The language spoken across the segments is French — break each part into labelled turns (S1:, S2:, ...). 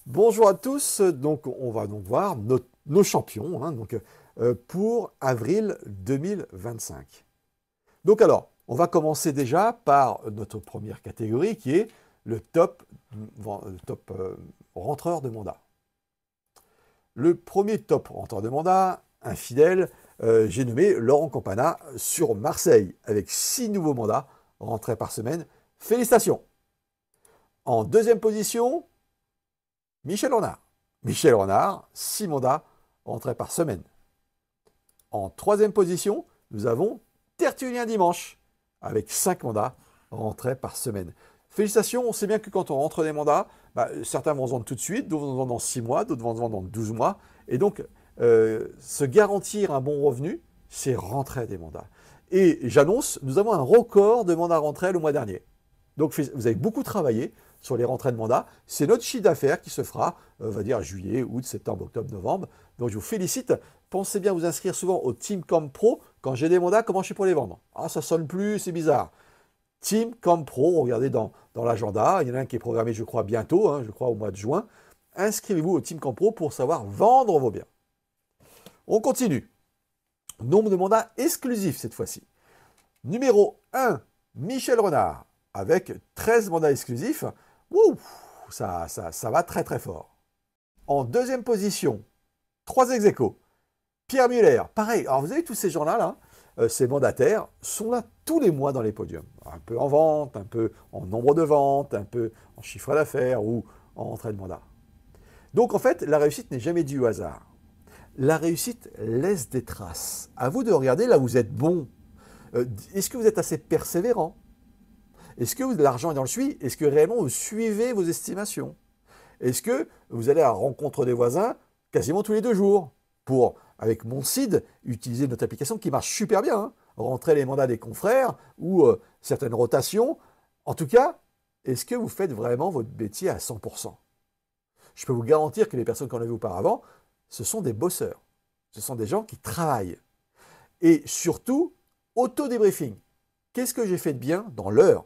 S1: Bonjour à tous, donc on va donc voir nos champions pour avril 2025. Donc alors, on va commencer déjà par notre première catégorie qui est le top rentreur de mandat. Le premier top rentreur de mandat, un fidèle, j'ai nommé Laurent Campana sur Marseille avec 6 nouveaux mandats rentrés par semaine. Félicitations. En deuxième position, Michel Renard. Michel Renard, 6 mandats rentrés par semaine. En troisième position, nous avons Tertullien Dimanche, avec 5 mandats rentrés par semaine. Félicitations, on sait bien que quand on rentre des mandats, certains vont se vendre tout de suite, d'autres vont se vendre dans 6 mois, d'autres vont se vendre dans 12 mois. Et donc, se garantir un bon revenu, c'est rentrer des mandats. Et j'annonce, nous avons un record de mandats rentrés le mois dernier. Donc vous avez beaucoup travaillé sur les rentrées de mandat. C'est notre chiffre d'affaires qui se fera, on va dire juillet, août, septembre, octobre, novembre. Donc je vous félicite. Pensez bien à vous inscrire souvent au Team Camp Pro. Quand j'ai des mandats, comment je fais pour les vendre? Ah, ça sonne plus, c'est bizarre. Team Camp Pro, regardez dans l'agenda. Il y en a un qui est programmé, je crois, bientôt, je crois au mois de juin. Inscrivez-vous au Team Camp Pro pour savoir vendre vos biens. On continue. Nombre de mandats exclusifs cette fois-ci. Numéro 1, Michel Renard, avec 13 mandats exclusifs. Ouh, ça va très très fort. En deuxième position, 3 ex-aequo. Pierre Muller, pareil. Alors vous avez tous ces gens-là, ces mandataires, sont là tous les mois dans les podiums. Un peu en vente, un peu en nombre de ventes, un peu en chiffre d'affaires ou en entrée de mandat. Donc en fait, la réussite n'est jamais due au hasard. La réussite laisse des traces. À vous de regarder là où vous êtes bon. Est-ce que vous êtes assez persévérant? Est-ce que l'argent est dans le suivi? Est-ce que réellement vous suivez vos estimations? Est-ce que vous allez à la rencontre des voisins quasiment tous les 2 jours pour, avec Monseed, utiliser notre application qui marche super bien, rentrer les mandats des confrères ou certaines rotations. En tout cas, est-ce que vous faites vraiment votre métier à 100%? Je peux vous garantir que les personnes qu'on a vues auparavant, ce sont des bosseurs. Ce sont des gens qui travaillent. Et surtout, auto-débriefing. Qu'est-ce que j'ai fait de bien dans l'heure?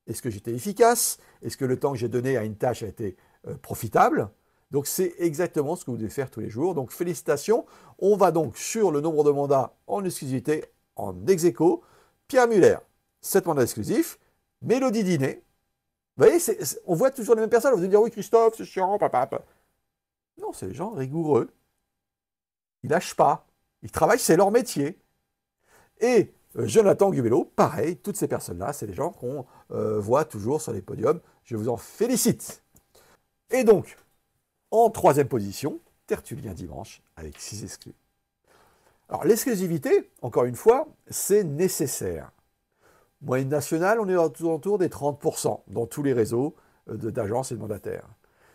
S1: Est-ce que j'étais efficace? Est-ce que le temps que j'ai donné à une tâche a été profitable? Donc c'est exactement ce que vous devez faire tous les jours. Donc félicitations. On va donc sur le nombre de mandats en exclusivité, en ex-aequo. Pierre Muller, 7 mandats exclusifs. Mélodie Diné. Vous voyez, on voit toujours les mêmes personnes. Vous allez dire, oui Christophe, c'est chiant, papa. Non, c'est des gens rigoureux. Ils lâchent pas. Ils travaillent, c'est leur métier. Et Jonathan Gubello, pareil, toutes ces personnes-là, c'est des gens qu'on voit toujours sur les podiums. Je vous en félicite. Et donc, en troisième position, Tertullien Dimanche, avec 6 exclus. Alors, l'exclusivité, encore une fois, c'est nécessaire. Moyenne nationale, on est autour des 30% dans tous les réseaux d'agences et de mandataires.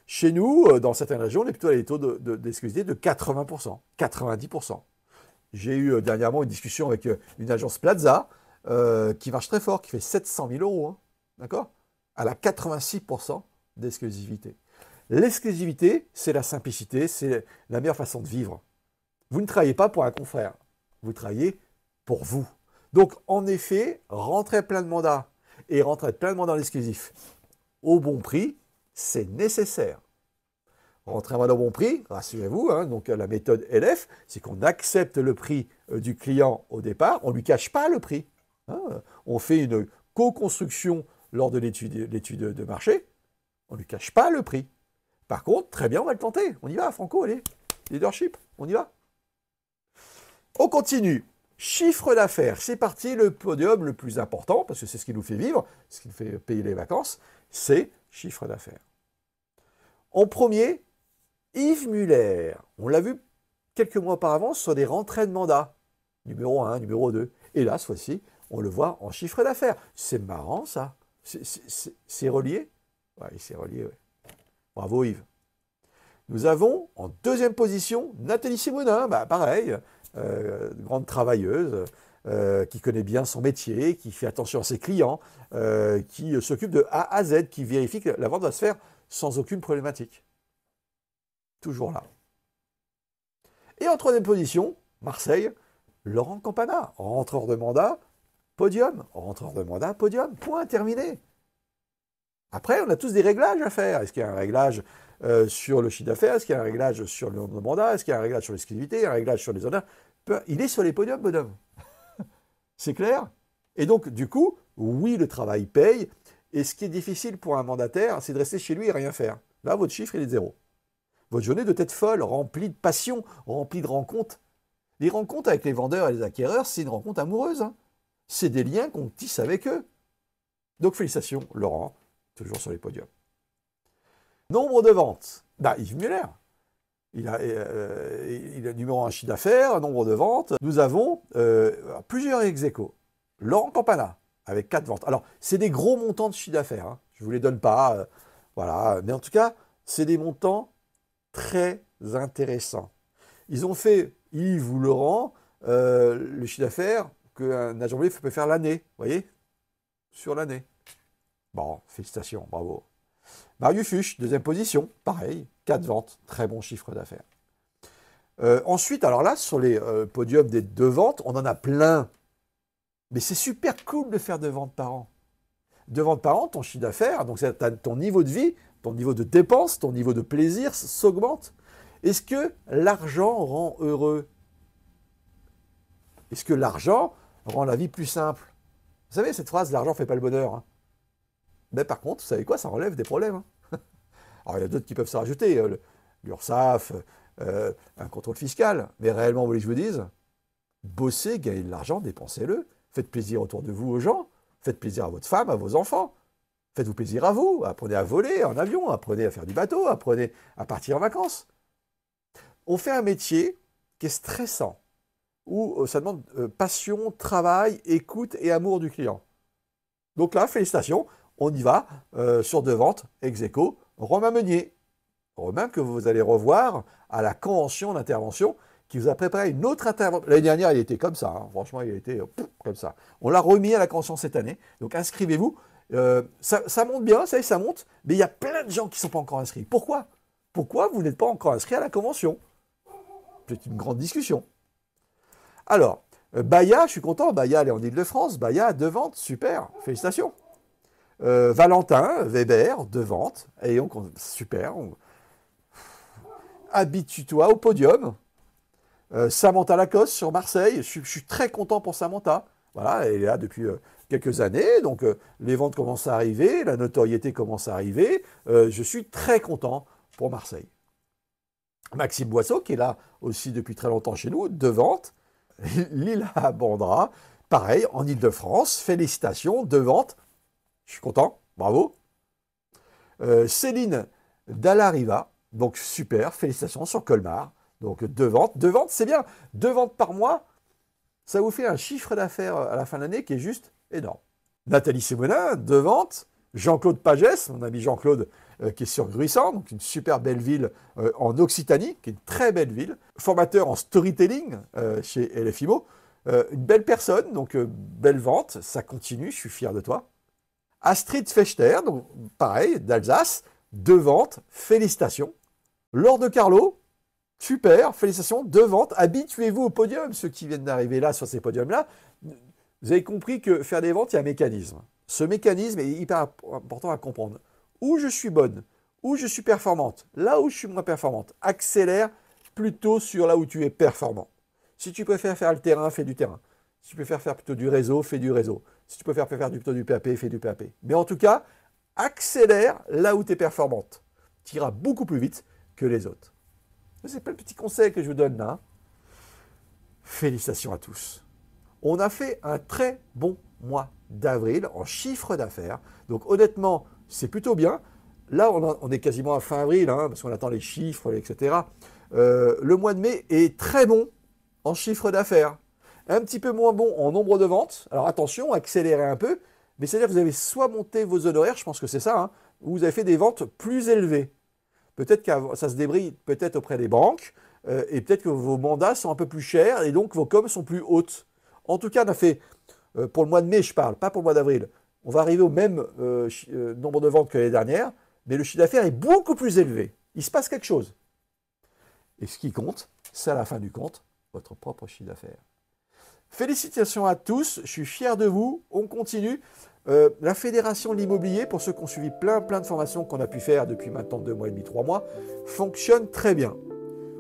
S1: Chez nous, dans certaines régions, on est plutôt à des taux d'exclusivité de 80%, 90%. J'ai eu dernièrement une discussion avec une agence Plaza qui marche très fort, qui fait 700 000 €, d'accord? Elle a 86% d'exclusivité. L'exclusivité, c'est la simplicité, c'est la meilleure façon de vivre. Vous ne travaillez pas pour un confrère, vous travaillez pour vous. Donc, en effet, rentrer plein de mandats et rentrer plein de mandats en exclusif au bon prix, c'est nécessaire. Rentrer un mandat au bon prix, rassurez-vous, donc la méthode LF, c'est qu'on accepte le prix du client au départ, on ne lui cache pas le prix. On fait une co-construction lors de l'étude de marché, on ne lui cache pas le prix. Par contre, très bien, on va le tenter. On y va, Franco, allez. Leadership, on y va. On continue. Chiffre d'affaires, c'est parti, le podium le plus important, parce que c'est ce qui nous fait vivre, ce qui nous fait payer les vacances, c'est chiffre d'affaires. En premier, Yves Muller. On l'a vu quelques mois auparavant sur des rentrées de mandat. Numéro 1, numéro 2. Et là, ce fois-ci, on le voit en chiffre d'affaires. C'est marrant, ça. C'est relié? Ouais, c'est relié, ouais. Bravo Yves. Nous avons en deuxième position Nathalie Simonin, pareil, grande travailleuse, qui connaît bien son métier, qui fait attention à ses clients, qui s'occupe de A à Z, qui vérifie que la vente va se faire sans aucune problématique. Toujours là. Et en troisième position, Marseille, Laurent Campana, rentreur de mandat, podium, rentreur de mandat, podium, point terminé. Après, on a tous des réglages à faire. Est-ce qu'il y a un réglage sur le chiffre d'affaires? Est-ce qu'il y a un réglage sur le nombre de mandats? Est-ce qu'il y a un réglage sur l'exclusivité? Un réglage sur les honneurs? Il est sur les podiums, bonhomme. C'est clair? Et donc, du coup, oui, le travail paye. Et ce qui est difficile pour un mandataire, c'est de rester chez lui et rien faire. Là, votre chiffre, il est de 0. Votre journée doit être folle, remplie de passion, remplie de rencontres. Les rencontres avec les vendeurs et les acquéreurs, c'est une rencontre amoureuse. Hein. C'est des liens qu'on tisse avec eux. Donc, félicitations, Laurent, toujours sur les podiums. Nombre de ventes. Bah, Yves Muller. Il a numéro 1 chiffre d'affaires, nombre de ventes. Nous avons plusieurs ex-aequo. Laurent Campana, avec 4 ventes. Alors, c'est des gros montants de chiffre d'affaires. Hein. Je ne vous les donne pas. Voilà. Mais en tout cas, c'est des montants très intéressants. Ils ont fait, Yves ou Laurent, le chiffre d'affaires qu'un agent immobilier peut faire l'année. Vous voyez? Sur l'année. Bon, félicitations, bravo. Marius Fuchs, deuxième position, pareil, 4 ventes, très bon chiffre d'affaires. Ensuite, alors là, sur les podiums des 2 ventes, on en a plein. Mais c'est super cool de faire 2 ventes par an. 2 ventes par an, ton chiffre d'affaires, donc ton niveau de vie, ton niveau de dépenses, ton niveau de plaisir s'augmente. Est-ce que l'argent rend heureux? Est-ce que l'argent rend la vie plus simple? Vous savez, cette phrase, l'argent ne fait pas le bonheur. Hein. Mais par contre, vous savez quoi, ça relève des problèmes. Hein. Alors, il y a d'autres qui peuvent se rajouter, l'URSSAF, un contrôle fiscal. Mais réellement, vous voulez que je vous dise, bossez, gagnez de l'argent, dépensez-le. Faites plaisir autour de vous aux gens. Faites plaisir à votre femme, à vos enfants. Faites-vous plaisir à vous. Apprenez à voler en avion, apprenez à faire du bateau, apprenez à partir en vacances. On fait un métier qui est stressant, où ça demande passion, travail, écoute et amour du client. Donc là, félicitations, on y va sur 2 ventes, ex-aequo, Romain Meunier. Romain que vous allez revoir à la convention d'intervention qui vous a préparé une autre intervention. L'année dernière, il était comme ça, hein. Franchement, il était comme ça. On l'a remis à la convention cette année, donc inscrivez-vous. Ça monte bien, ça monte, mais il y a plein de gens qui ne sont pas encore inscrits. Pourquoi? Pourquoi vous n'êtes pas encore inscrit à la convention? C'est une grande discussion. Alors, Baya, je suis content, Baya, elle est en Ile-de-France, Baya, 2 ventes, super, félicitations. Valentin, Weber, 2 ventes, et donc, super. Habitue-toi au podium. Samantha Lacoste sur Marseille, je suis très content pour Samantha. Voilà, elle est là depuis quelques années, donc les ventes commencent à arriver, la notoriété commence à arriver. Je suis très content pour Marseille. Maxime Boisseau, qui est là aussi depuis très longtemps chez nous, 2 ventes. Lila Bandra, pareil, en Ile-de-France, félicitations, 2 ventes. Je suis content, bravo. Céline Dallariva, donc super, félicitations sur Colmar. Donc 2 ventes. 2 ventes, c'est bien. 2 ventes par mois, ça vous fait un chiffre d'affaires à la fin de l'année qui est juste énorme. Nathalie Simonin, 2 ventes. Jean-Claude Pagès, mon ami Jean-Claude, qui est sur Gruissant, donc une super belle ville en Occitanie, qui est une très belle ville. Formateur en storytelling chez LFIMO. Une belle personne, donc belle vente, ça continue, je suis fier de toi. Astrid Fechter, donc pareil, d'Alsace, 2 ventes, félicitations. Laure de Carlo, super, félicitations, 2 ventes. Habituez-vous au podium, ceux qui viennent d'arriver là sur ces podiums-là. Vous avez compris que faire des ventes, il y a un mécanisme. Ce mécanisme est hyper important à comprendre. Où je suis bonne, où je suis performante, là où je suis moins performante. Accélère plutôt sur là où tu es performant. Si tu préfères faire le terrain, fais du terrain. Si tu préfères faire plutôt du réseau, fais du réseau. Si tu préfères faire plutôt du PAP, fais du PAP. Mais en tout cas, accélère là où tu es performante. Tu iras beaucoup plus vite que les autres. C'est plein de petits conseils que je vous donne là. Félicitations à tous. On a fait un très bon mois d'avril en chiffre d'affaires. Donc honnêtement, c'est plutôt bien. Là, on est quasiment à fin avril, hein, parce qu'on attend les chiffres, etc. Le mois de mai est très bon en chiffre d'affaires. Un petit peu moins bon en nombre de ventes. Alors attention, accélérez un peu. Mais c'est-à-dire que vous avez soit monté vos honoraires, je pense que c'est ça, hein, ou vous avez fait des ventes plus élevées. Peut-être que ça se débride peut-être auprès des banques, et peut-être que vos mandats sont un peu plus chers, et donc vos coms sont plus hautes. En tout cas, on a fait, pour le mois de mai, je parle, pas pour le mois d'avril, on va arriver au même nombre de ventes que l'année dernière, mais le chiffre d'affaires est beaucoup plus élevé. Il se passe quelque chose. Et ce qui compte, c'est à la fin du compte, votre propre chiffre d'affaires. Félicitations à tous, je suis fier de vous, on continue. La fédération de l'immobilier, pour ceux qui ont suivi plein de formations qu'on a pu faire depuis maintenant 2 mois et demi, 3 mois, fonctionne très bien.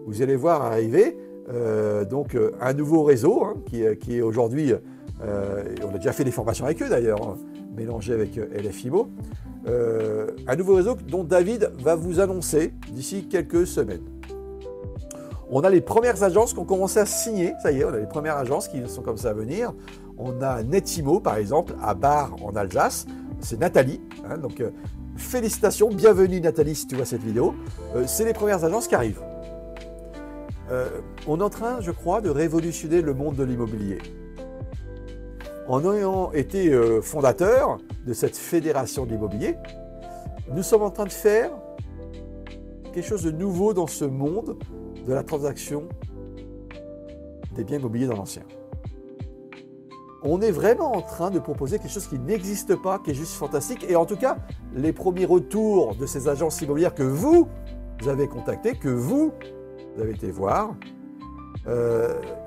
S1: Vous allez voir arriver un nouveau réseau hein, qui est aujourd'hui, on a déjà fait des formations avec eux d'ailleurs, hein, mélangé avec LFIMO, un nouveau réseau dont David va vous annoncer d'ici quelques semaines. On a les premières agences qui ont commencé à signer, ça y est, on a les premières agences qui sont comme ça à venir. On a Netimo par exemple à Bar en Alsace, c'est Nathalie, hein, donc félicitations, bienvenue Nathalie si tu vois cette vidéo. C'est les premières agences qui arrivent. On est en train, je crois, de révolutionner le monde de l'immobilier. En ayant été fondateur de cette fédération de l'immobilier, nous sommes en train de faire quelque chose de nouveau dans ce monde de la transaction des biens immobiliers dans l'ancien. On est vraiment en train de proposer quelque chose qui n'existe pas, qui est juste fantastique. Et en tout cas, les premiers retours de ces agences immobilières que vous avez contactées, que vous avez été voir,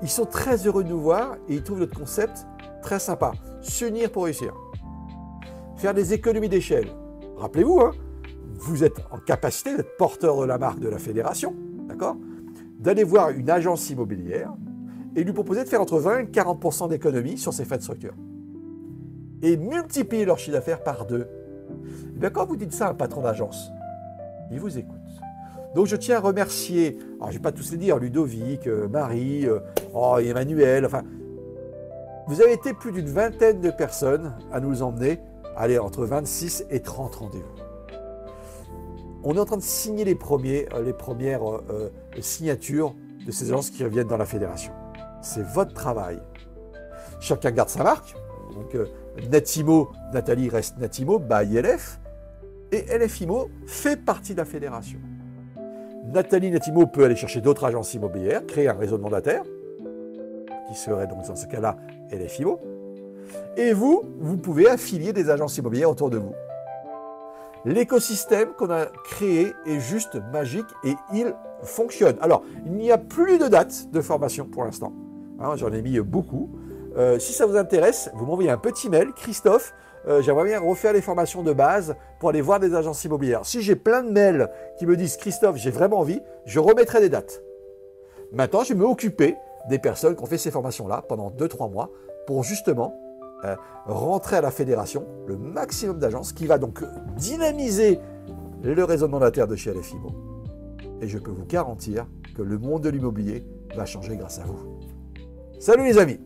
S1: ils sont très heureux de nous voir et ils trouvent notre concept très sympa. S'unir pour réussir. Faire des économies d'échelle. Rappelez-vous, hein, vous êtes en capacité d'être porteur de la marque de la fédération, d'accord ? D'aller voir une agence immobilière et lui proposer de faire entre 20 et 40% d'économies sur ses frais de structure. Et multiplier leur chiffre d'affaires par 2. Et bien, quand vous dites ça à un patron d'agence, il vous écoute. Donc je tiens à remercier, alors je ne vais pas tous les dire, Ludovic, Marie, Emmanuel, enfin, vous avez été plus d'une vingtaine de personnes à nous emmener, allez, entre 26 et 30 rendez-vous. On est en train de signer les premières signatures de ces agences qui reviennent dans la fédération. C'est votre travail. Chacun garde sa marque. Donc Netimo, Nathalie reste Netimo, by LF. Et LFIMO fait partie de la fédération. Nathalie Netimo peut aller chercher d'autres agences immobilières, créer un réseau de mandataires, qui serait donc dans ce cas-là LFIMO. Et vous pouvez affilier des agences immobilières autour de vous. L'écosystème qu'on a créé est juste magique et il fonctionne. Alors, il n'y a plus de date de formation pour l'instant. Hein, j'en ai mis beaucoup. Si ça vous intéresse, vous m'envoyez un petit mail, Christophe, j'aimerais bien refaire les formations de base pour aller voir des agences immobilières. Si j'ai plein de mails qui me disent, Christophe, j'ai vraiment envie, je remettrai des dates. Maintenant, je vais m'occuper des personnes qui ont fait ces formations-là pendant 2-3 mois pour justement rentrer à la fédération le maximum d'agences qui va donc dynamiser le réseau de mandataires de chez LFIMO. Et je peux vous garantir que le monde de l'immobilier va changer grâce à vous. Salut les amis!